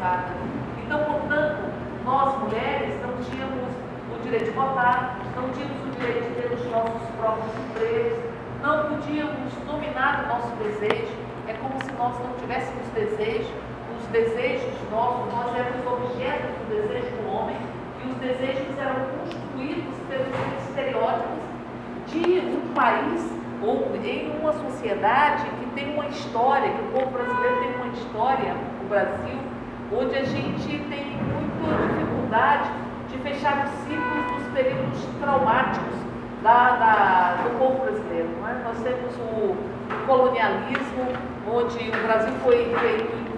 privada. Então, portanto, nós mulheres não tínhamos o direito de votar, não tínhamos o direito de ter os nossos próprios empregos, não podíamos dominar o nosso desejo. É como se nós não tivéssemos desejo. Os desejos nossos, nós éramos objetos do desejo do homem, e os desejos eram construídos pelos estereótipos de um país ou em uma sociedade que tem uma história, que o povo brasileiro tem uma história, o Brasil, onde a gente tem muita dificuldade de fechar os ciclos dos períodos traumáticos do povo brasileiro. Não é? Nós temos o colonialismo, onde o Brasil foi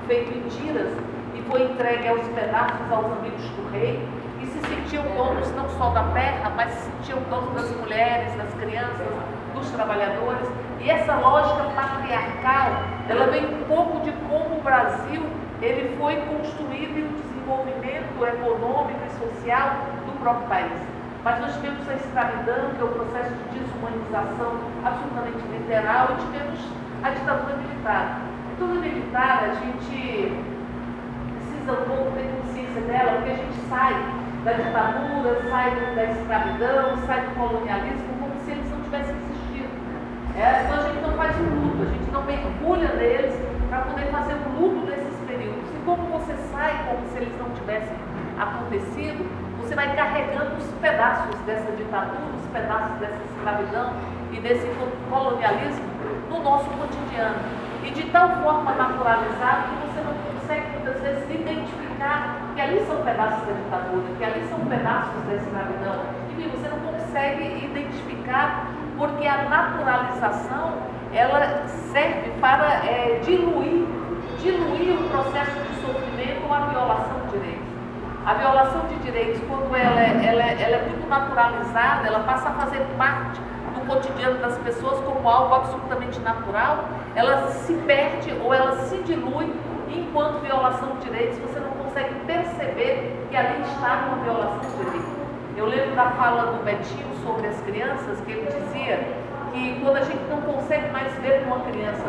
feito em tiras e foi entregue aos pedaços aos amigos do rei, e se sentiam donos não só da terra, mas se sentiam donos das mulheres, das crianças, dos trabalhadores. E essa lógica patriarcal, ela vem um pouco de como o Brasil ele foi construído e o desenvolvimento econômico e social do próprio país. Mas nós tivemos a escravidão, que é o processo de desumanização absolutamente literal, e tivemos a ditadura militar. A ditadura militar, a gente precisa um pouco ter consciência dela, porque a gente sai da ditadura, sai da escravidão, sai do colonialismo, como se eles não tivessem existido. Então a gente não faz um luto, a gente não mergulha neles para poder fazer um luto desses períodos. E como você sai como se eles não tivessem acontecido, você vai carregando os pedaços dessa ditadura, os pedaços dessa escravidão e desse colonialismo no nosso cotidiano. E de tal forma naturalizado que você não consegue muitas vezes identificar que ali são pedaços da ditadura, que ali são pedaços da escravidão. Enfim, você não consegue identificar, porque a naturalização ela serve para diluir o processo de sofrimento ou a violação de direitos. A violação de direitos, quando ela é muito naturalizada, ela passa a fazer parte do cotidiano das pessoas como algo absolutamente natural, ela se perde ou ela se dilui, enquanto violação de direitos você não consegue perceber que ali está uma violação de direitos. Eu lembro da fala do Betinho sobre as crianças, que ele dizia que quando a gente não consegue mais ver uma criança,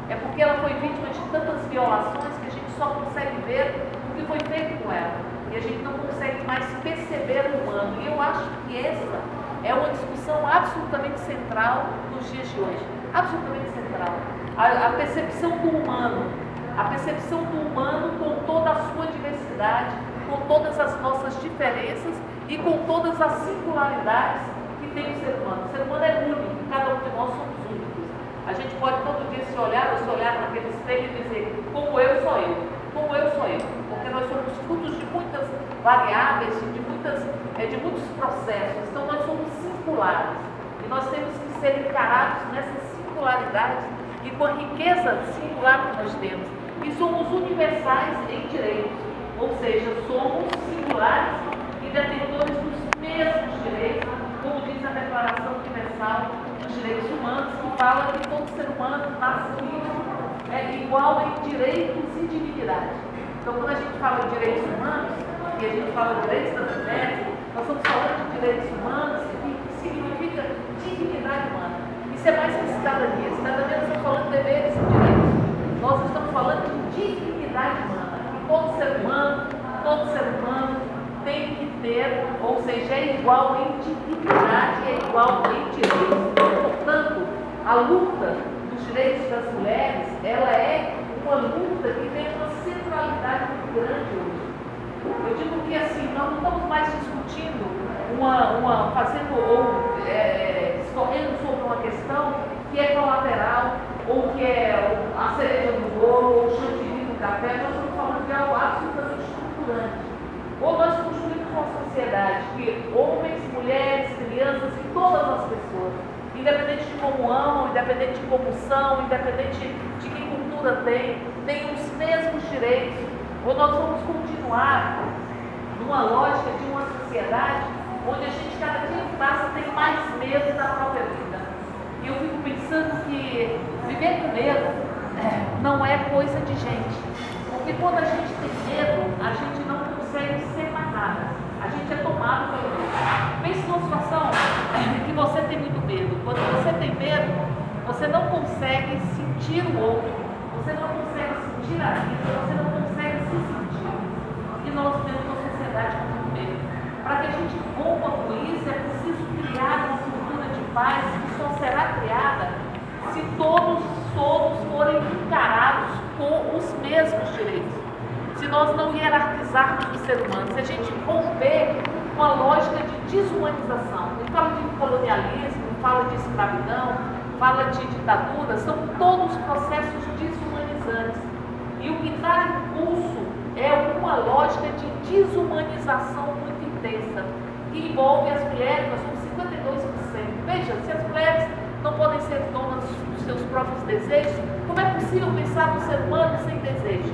é porque ela foi vítima de tantas violações que a gente só consegue ver o que foi feito com ela. E a gente não consegue mais perceber o humano. E eu acho que essa é uma discussão absolutamente central nos dias de hoje. Absolutamente central. A percepção do humano. A percepção do humano com toda a sua diversidade, com todas as nossas diferenças e com todas as singularidades que tem o ser humano. O ser humano é único, cada um de nós somos únicos. A gente pode todo dia se olhar naquele espelho e dizer, como eu sou eu, como eu sou eu. Porque nós somos frutos de muitas variáveis, de muitos processos. Então nós somos singulares. E nós temos que ser encarados nessas singularidades e com a riqueza singular que nós temos. E somos universais em direitos, ou seja, somos singulares e detentores dos mesmos direitos, como diz a Declaração Universal dos Direitos Humanos, que fala que todo ser humano nasce livre, é igual em direitos e dignidade. Então, quando a gente fala de direitos humanos, e a gente fala de direitos das mulheres, nós estamos falando de direitos humanos, que significa dignidade humana. Isso é mais que cidadania. Cidadania, nós estamos falando de deveres e direitos. Nós estamos falando de dignidade humana. E todo ser humano tem que ter, ou seja, é igual em dignidade, é igual em direitos. Portanto, a luta dos direitos das mulheres, ela é uma luta que tem uma centralidade muito grande hoje. Eu digo que assim, nós não estamos mais discutindo discorrendo sobre uma questão que é colateral, ou que é a cereja do bolo, ou o chantilly do café. Nós estamos falando de algo absolutamente estruturante. Ou nós construímos uma sociedade que homens, mulheres, crianças e todas as pessoas, independente de como amam, independente de como são, independente de que cultura tem os mesmos direitos, ou nós vamos continuar numa lógica de uma sociedade onde a gente cada dia que passa tem mais medo da própria vida. E eu fico pensando que viver com medo não é coisa de gente. Porque quando a gente tem medo, a gente não consegue ser mais nada. A gente é tomado pelo medo. Pense numa situação que você tem muito medo. Quando você tem medo, você não consegue sentir o outro. Você não consegue sentir a vida. Você não consegue se paz que só será criada se todos forem encarados com os mesmos direitos. Se nós não hierarquizarmos o ser humano, se a gente romper com a lógica de desumanização. Ele fala de colonialismo, fala de escravidão, fala de ditadura, são todos processos desumanizantes. E o que está em curso é uma lógica de desumanização muito intensa, que envolve as mulheres, nós somos 52%. Veja, se as mulheres não podem ser donas dos seus próprios desejos, como é possível pensar no ser humano sem desejos?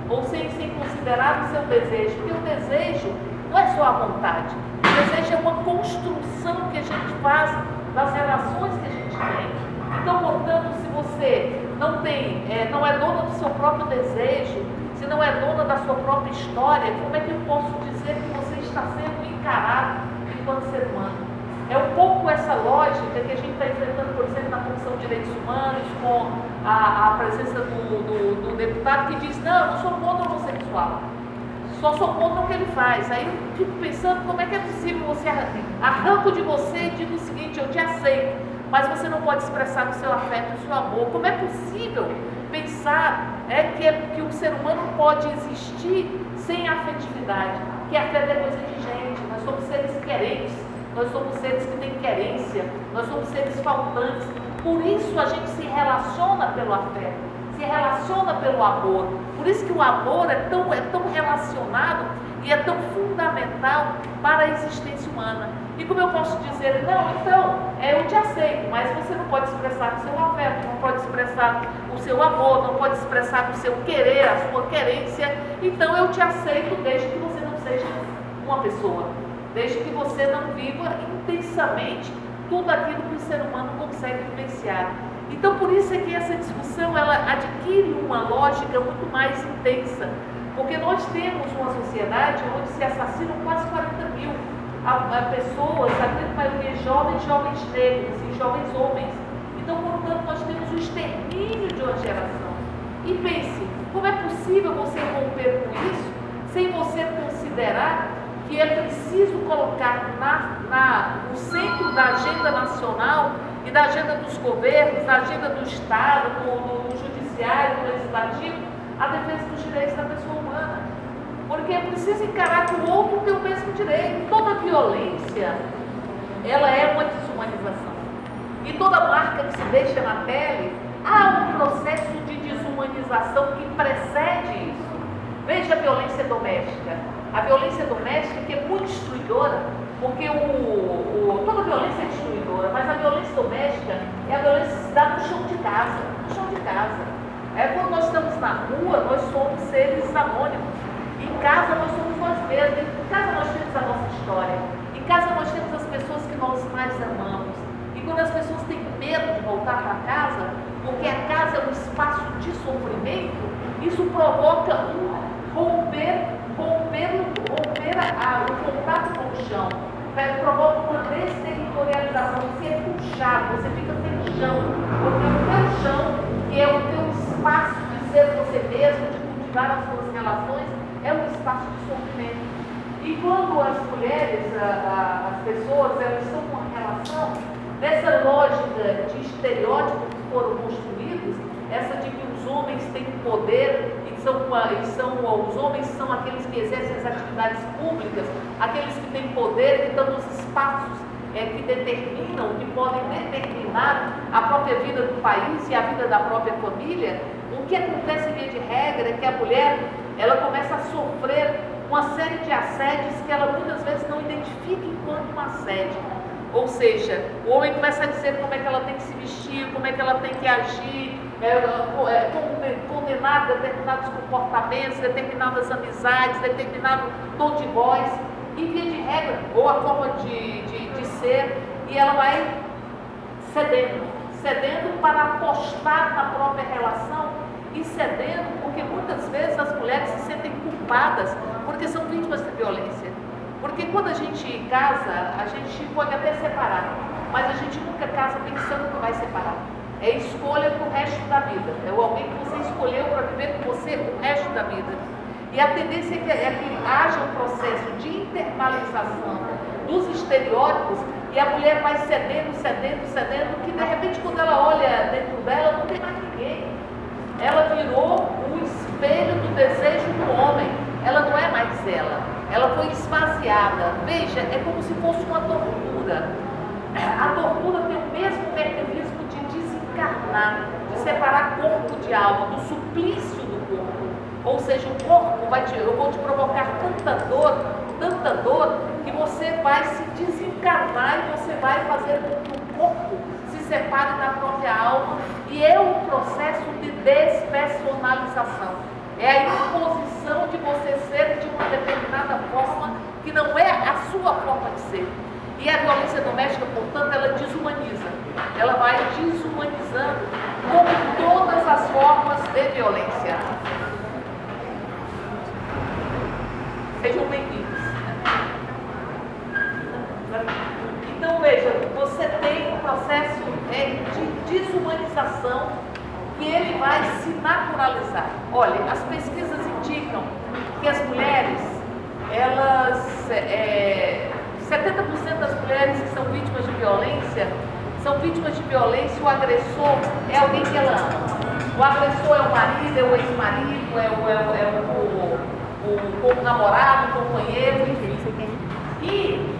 Ou sem considerar o seu desejo? Porque o desejo não é só a vontade. O desejo é uma construção que a gente faz das relações que a gente tem. Então, portanto, se você não é dona do seu próprio desejo, se não é dona da sua própria história, como é que eu posso dizer que você está sendo encarado enquanto ser humano? É um pouco essa lógica que a gente está enfrentando, por exemplo, na Comissão de Direitos Humanos, com a presença do deputado que diz: não, eu não sou contra o homossexual, só sou contra o que ele faz. Aí eu fico pensando como é que é possível você arranco de você e digo o seguinte: eu te aceito, mas você não pode expressar o seu afeto e o seu amor. Como é possível pensar que o ser humano pode existir sem afetividade? Que afeto é coisa de gente, nós somos seres querentes, nós somos seres que têm querência, nós somos seres faltantes. Por isso a gente se relaciona pelo afeto, se relaciona pelo amor. Por isso que o amor é tão relacionado e é tão fundamental para a existência humana. E como eu posso dizer: não, então, eu te aceito, mas você não pode expressar o seu afeto, não pode expressar o seu amor, não pode expressar o seu querer, a sua querência. Então eu te aceito desde que você não seja uma pessoa, desde que você não viva intensamente tudo aquilo que o ser humano consegue vivenciar. Então, por isso é que essa discussão ela adquire uma lógica muito mais intensa, porque nós temos uma sociedade onde se assassinam quase 40 mil pessoas, a grande maioria jovens negros e jovens homens. Então, portanto, nós temos o extermínio de uma geração. E pense, como é possível você romper com isso sem você considerar que é preciso colocar no centro da agenda nacional e da agenda dos governos, da agenda do Estado, do judiciário, do legislativo, a defesa dos direitos da pessoa humana. Porque é preciso encarar que o outro tem o mesmo direito. Toda violência, ela é uma desumanização. E toda marca que se deixa na pele, há um processo de desumanização que precede isso. Veja a violência doméstica. A violência doméstica que é muito destruidora, porque toda violência é destruidora, mas a violência doméstica é a violência que se dá no chão de casa. No chão de casa. Quando nós estamos na rua, nós somos seres anônimos. Em casa nós somos nós mesmos. Em casa nós temos a nossa história. Em casa nós temos as pessoas que nós mais amamos. E quando as pessoas têm medo de voltar para casa, porque a casa é um espaço de sofrimento, isso provoca um romper o contato com o chão, provoca uma desterritorialização. Você é puxado, você fica sem chão, porque o teu chão, que é o teu espaço de ser você mesmo, de cultivar as suas relações, é um espaço de sofrimento. E quando as mulheres, as pessoas, elas estão com uma relação dessa lógica de estereótipos que foram construídos, essa de que os homens têm poder e os homens são aqueles que exercem as atividades públicas, aqueles que têm poder, que estão nos espaços que determinam, que podem determinar a própria vida do país e a vida da própria família. O que acontece via de regra é que a mulher ela começa a sofrer uma série de assédios que ela muitas vezes não identifica enquanto um assédio. Ou seja, o homem começa a dizer como é que ela tem que se vestir, como é que ela tem que agir, condenar determinados comportamentos, determinadas amizades, determinado tom de voz, e via de regra, ou a forma de ser, e ela vai cedendo para apostar na própria relação, e cedendo porque muitas vezes as mulheres se sentem culpadas porque são vítimas de violência. Porque quando a gente casa, a gente pode até separar, mas a gente nunca casa pensando que vai separar. É escolha para o resto da vida. É alguém que você escolheu para viver com você o resto da vida. E a tendência é que haja um processo de internalização dos estereótipos e a mulher vai cedendo, que de repente quando ela olha dentro dela, não tem mais ninguém. Ela virou o espelho do desejo do homem. Ela não é mais ela. Ela foi esvaziada. Veja, é como se fosse uma tortura. A tortura tem o mesmo mecanismo de desencarnar, de separar corpo de alma, do suplício do corpo. Ou seja, o corpo eu vou te provocar tanta dor, que você vai se desencarnar e você vai fazer com que o corpo se separe da própria alma, e é um processo de despersonalização. É a imposição de você ser de uma determinada forma que não é a sua forma de ser. E a violência doméstica, portanto, ela desumaniza. Ela vai desumanizando como todas as formas de violência. Sejam bem-vindos. Então, veja, você tem um processo de desumanização que ele vai se naturalizar. Olha, as pesquisas indicam que as mulheres, elas, 70% das mulheres que são vítimas de violência, o agressor é alguém que ela ama. O agressor é o marido, é o ex-marido, o namorado, o companheiro, enfim. E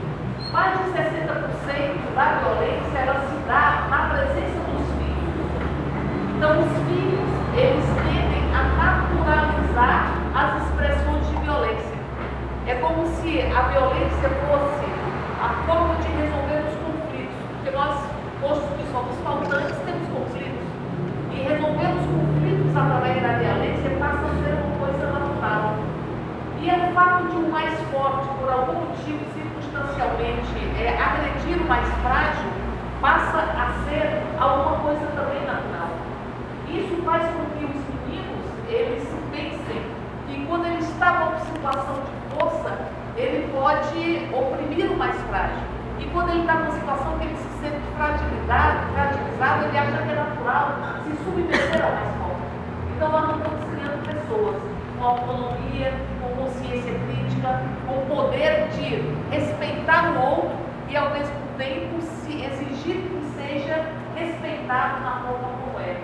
mais de 60% da violência, ela se dá na presença dos filhos. Então, os filhos, eles tendem a naturalizar as expressões de violência. É como se a violência fosse a forma de resolver os conflitos. Porque nós, posto que somos faltantes, temos conflitos. E resolver os conflitos através da violência passa a ser uma coisa natural. E é o fato de um mais forte, por algum motivo, circunstancialmente, agredir o mais frágil, passa a ser alguma coisa também natural. Isso faz com que os meninos, eles pensem que quando ele está numa situação de força, ele pode oprimir o mais frágil. E quando ele está numa situação que ele se sente fragilizado, ele acha que é natural se submeter ao mais forte. Então nós não estamos criando pessoas com autonomia, com consciência crítica, com poder de respeitar o outro e ao mesmo tempo se exigir que seja respeitado na forma como é.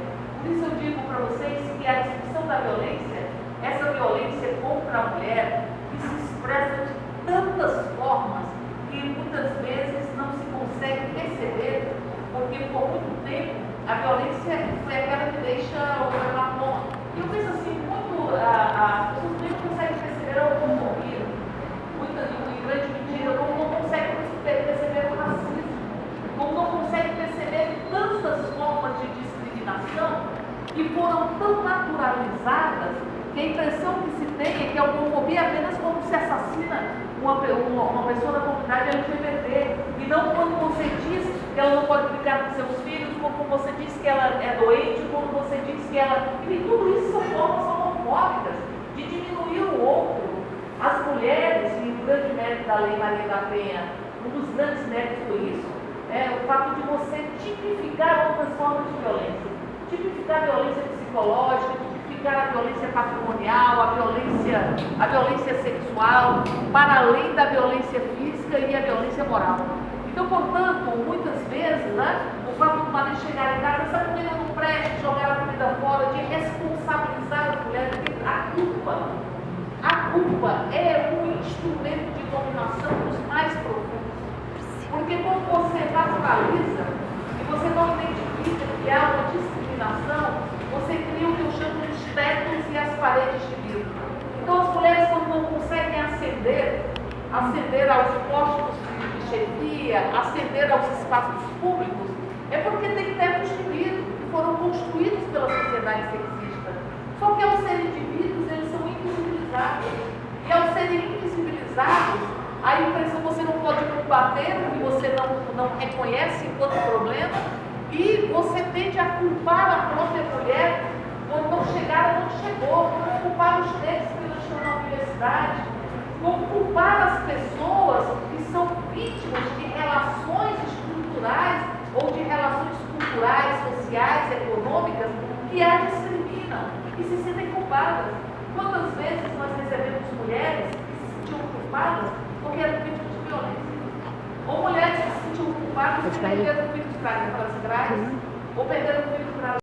Por isso eu digo para vocês que a descrição da violência, essa violência contra a mulher, que se expressa de tantas formas que muitas vezes não se consegue perceber, porque por muito tempo a violência foi aquela que deixa o outro na mão. E eu penso assim, as pessoas nem conseguem perceber a homofobia, em grande medida, como não conseguem perceber o racismo, como não conseguem perceber tantas formas de discriminação que foram tão naturalizadas que a impressão que se tem é que a homofobia é apenas quando se assassina uma pessoa da comunidade LGBT, e não quando você diz que ela não pode brincar com seus filhos, quando você diz que ela é doente, quando você diz que ela... E tudo isso são formas homofóbicas de diminuir o outro. As mulheres, e o grande mérito da Lei Maria da Penha, um dos grandes méritos foi isso, é o fato de você tipificar outras formas de violência. Tipificar a violência psicológica, tipificar a violência patrimonial, a violência sexual, para além da violência física e a violência moral. Então, portanto, muitas vezes, o fato do marido chegar em casa, essa comida não presta, jogar a comida fora, de responsabilizar a mulher, a culpa é um instrumento de dominação dos mais profundos. Porque quando você naturaliza e você não identifica que há uma discriminação, você cria o que eu chamo de tetos e as paredes de vidro. Então as mulheres, quando não conseguem ascender aos postos de chefia, ascender aos espaços públicos, é porque tem tetos de vidro que foram construídos pela sociedade sexista. Só que ao serem indivíduos, eles são invisibilizados. E ao serem invisibilizados, a impressão você não pode combater o que você não reconhece enquanto problema, e você tende a culpar a própria mulher por não chegar onde chegou, como culpar os negros que não estão na universidade, como culpar as pessoas que são vítimas de relações estruturais ou de relações culturais, sociais, econômicas, que as discriminam e se sentem culpadas. Quantas vezes nós recebemos mulheres que se sentiam culpadas porque eram vítimas de violência? Ou mulheres que se sentiam culpadas se perder o filho de trás para as grades, ou perder o filho para